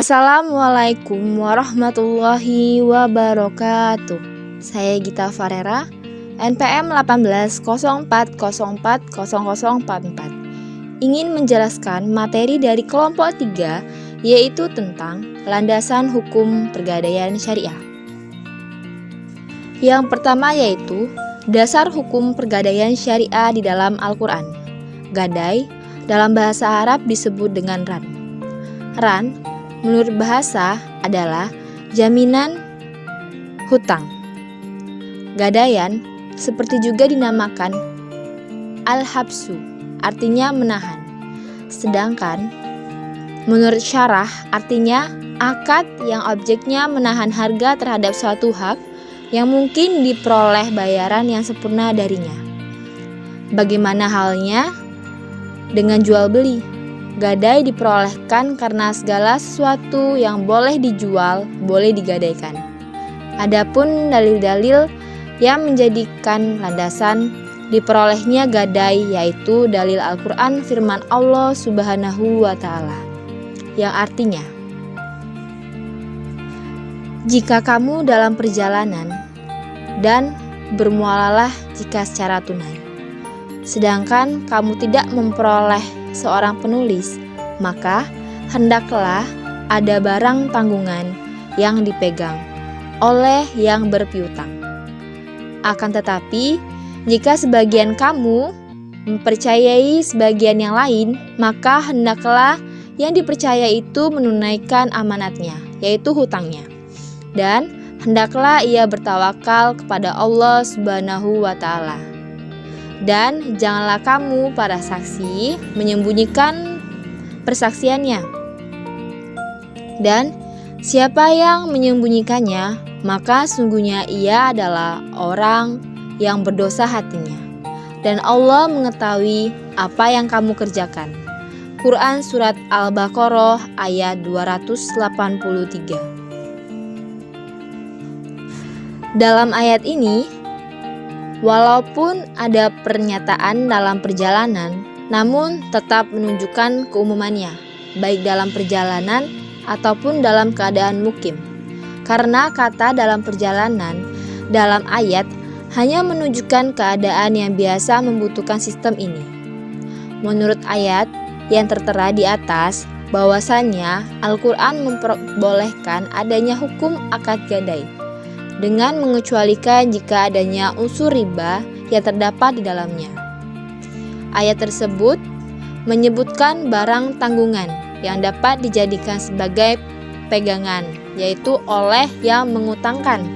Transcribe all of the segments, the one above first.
Assalamualaikum warahmatullahi wabarakatuh. Saya Gita Farera, NPM 1804040044, ingin menjelaskan materi dari kelompok 3, yaitu tentang landasan hukum pergadaian syariah. Yang pertama yaitu dasar hukum pergadaian syariah di dalam Al-Quran. Gadai dalam bahasa Arab disebut dengan ran. Ran menurut bahasa adalah jaminan hutang. Gadaian seperti juga dinamakan al-habsu, artinya menahan. Sedangkan menurut syarah artinya akad yang objeknya menahan harga terhadap suatu hak yang mungkin diperoleh bayaran yang sempurna darinya. Bagaimana halnya dengan jual beli? Gadai diperolehkan karena segala sesuatu yang boleh dijual boleh digadaikan. Adapun dalil-dalil yang menjadikan landasan diperolehnya gadai yaitu dalil Al-Quran firman Allah Subhanahu wa Ta'ala, yang artinya, jika kamu dalam perjalanan dan bermualalah jika secara tunai, sedangkan kamu tidak memperoleh seorang penulis, maka hendaklah ada barang tanggungan yang dipegang oleh yang berpiutang. Akan tetapi, jika sebagian kamu mempercayai sebagian yang lain, maka hendaklah yang dipercaya itu menunaikan amanatnya, yaitu hutangnya. Dan hendaklah ia bertawakal kepada Allah Subhanahu wa Ta'ala. Dan janganlah kamu para saksi menyembunyikan persaksiannya. Dan siapa yang menyembunyikannya, maka sungguhnya ia adalah orang yang berdosa hatinya. Dan Allah mengetahui apa yang kamu kerjakan. Quran Surat Al-Baqarah ayat 283. Dalam ayat ini, walaupun ada pernyataan dalam perjalanan, namun tetap menunjukkan keumumannya, baik dalam perjalanan ataupun dalam keadaan mukim. Karena kata dalam perjalanan dalam ayat hanya menunjukkan keadaan yang biasa membutuhkan sistem ini. Menurut ayat yang tertera di atas, bahwasannya Al-Quran memperbolehkan adanya hukum akad gadai, dengan mengecualikan jika adanya unsur riba yang terdapat di dalamnya. Ayat tersebut menyebutkan barang tanggungan yang dapat dijadikan sebagai pegangan, yaitu oleh yang mengutangkan.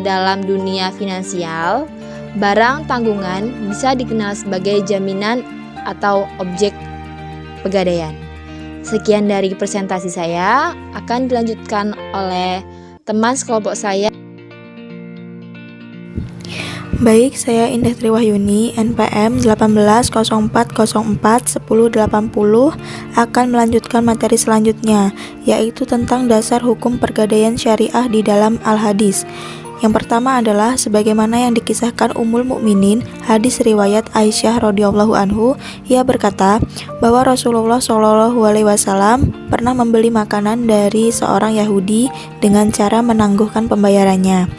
Dalam dunia finansial, barang tanggungan bisa dikenal sebagai jaminan atau objek pegadaian. Sekian dari presentasi saya, akan dilanjutkan oleh teman sekelompok saya. Baik, saya Indah Triwahyuni, NPM 1804041080 akan melanjutkan materi selanjutnya, yaitu tentang dasar hukum pergadaian syariah di dalam Al-Hadis. Yang pertama adalah sebagaimana yang dikisahkan Ummul Mukminin, hadis riwayat Aisyah radhiyallahu anhu, ia berkata bahwa Rasulullah SAW pernah membeli makanan dari seorang Yahudi dengan cara menangguhkan pembayarannya.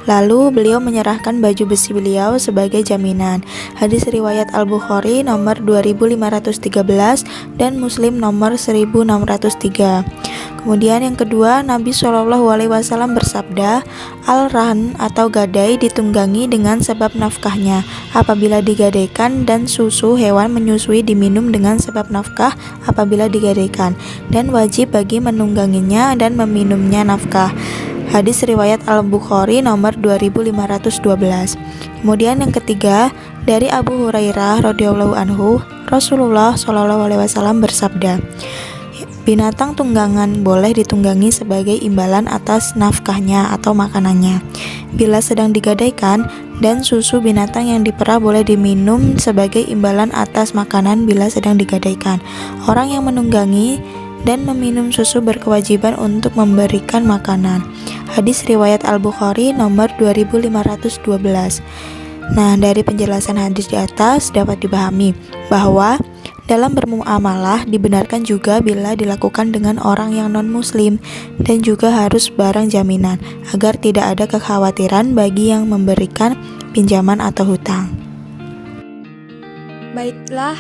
Lalu beliau menyerahkan baju besi beliau sebagai jaminan. Hadis riwayat Al-Bukhari nomor 2513 dan Muslim nomor 1603. Kemudian yang kedua, Nabi SAW bersabda, al-rahn atau gadai ditunggangi dengan sebab nafkahnya apabila digadaikan, dan susu hewan menyusui diminum dengan sebab nafkah apabila digadaikan, dan wajib bagi menungganginya dan meminumnya nafkah. Hadis riwayat Al-Bukhari nomor 2512. Kemudian yang ketiga, dari Abu Hurairah radhiyallahu anhu, Rasulullah SAW bersabda, binatang tunggangan boleh ditunggangi sebagai imbalan atas nafkahnya atau makanannya bila sedang digadaikan, dan susu binatang yang diperah boleh diminum sebagai imbalan atas makanan bila sedang digadaikan. Orang yang menunggangi dan meminum susu berkewajiban untuk memberikan makanan. Hadis riwayat Al-Bukhari nomor 2512. Nah, dari penjelasan hadis di atas dapat dipahami bahwa Dalam bermuamalah dibenarkan juga bila dilakukan dengan orang yang non-muslim dan juga harus barang jaminan agar tidak ada kekhawatiran bagi yang memberikan pinjaman atau hutang. Baiklah,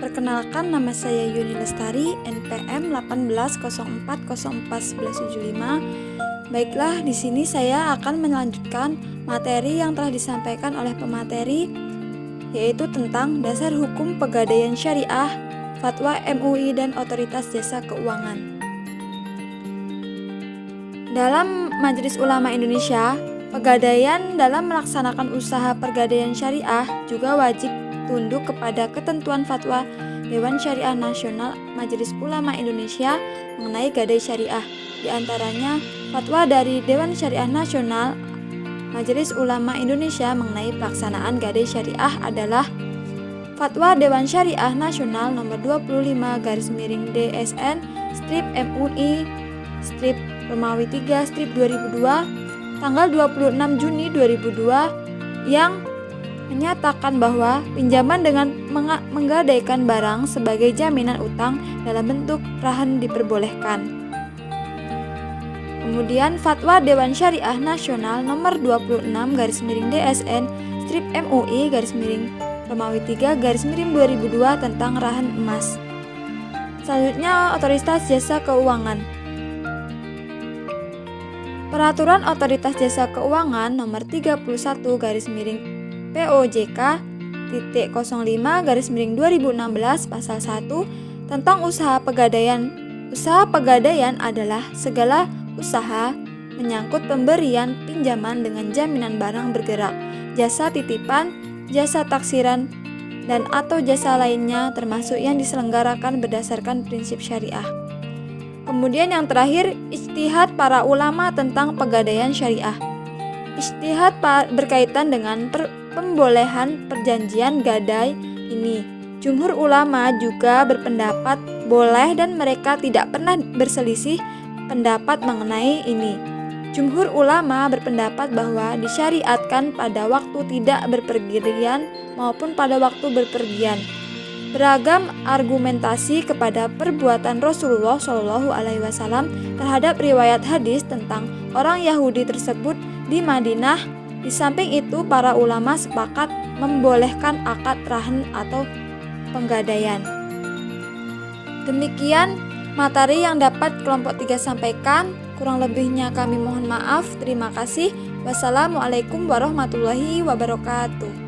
perkenalkan nama saya Yuni Lestari, NPM 1804041175. Baiklah, di sini saya akan melanjutkan materi yang telah disampaikan oleh pemateri, yaitu tentang dasar hukum pegadaian syariah, fatwa MUI dan Otoritas Jasa Keuangan. Dalam Majelis Ulama Indonesia, pegadaian dalam melaksanakan usaha pegadaian syariah juga wajib tunduk kepada ketentuan fatwa Dewan Syariah Nasional Majelis Ulama Indonesia mengenai gadai syariah. Di antaranya, fatwa dari Dewan Syariah Nasional Majelis Ulama Indonesia mengenai pelaksanaan gadai syariah adalah Fatwa Dewan Syariah Nasional nomor 25/DSN strip MUI strip Romawi 3 strip 2002 tanggal 26 Juni 2002 yang menyatakan bahwa pinjaman dengan menggadaikan barang sebagai jaminan utang dalam bentuk rahan diperbolehkan. Kemudian Fatwa Dewan Syariah Nasional nomor 26/DSN strip MUI Romawi 3/2002 tentang rahan emas. Selanjutnya, Otoritas Jasa Keuangan. Peraturan Otoritas Jasa Keuangan nomor 31/POJK.05/2016 pasal 1 tentang usaha pegadaian. Usaha pegadaian adalah segala usaha menyangkut pemberian pinjaman dengan jaminan barang bergerak, jasa titipan, jasa taksiran, dan atau jasa lainnya termasuk yang diselenggarakan berdasarkan prinsip syariah. Kemudian yang terakhir, ijtihad para ulama tentang pegadaian syariah. Ijtihad berkaitan dengan pembolehan perjanjian gadai ini. Jumhur ulama juga berpendapat boleh dan mereka tidak pernah berselisih pendapat mengenai ini. Jumhur ulama berpendapat bahwa disyariatkan pada waktu tidak berpergian maupun pada waktu berpergian. Beragam argumentasi kepada perbuatan Rasulullah SAW terhadap riwayat hadis tentang orang Yahudi tersebut di Madinah. Di samping itu, para ulama sepakat membolehkan akad rahan atau penggadaian. Demikian materi yang dapat kelompok 3 sampaikan. Kurang lebihnya kami mohon maaf. Terima kasih. Wassalamualaikum warahmatullahi wabarakatuh.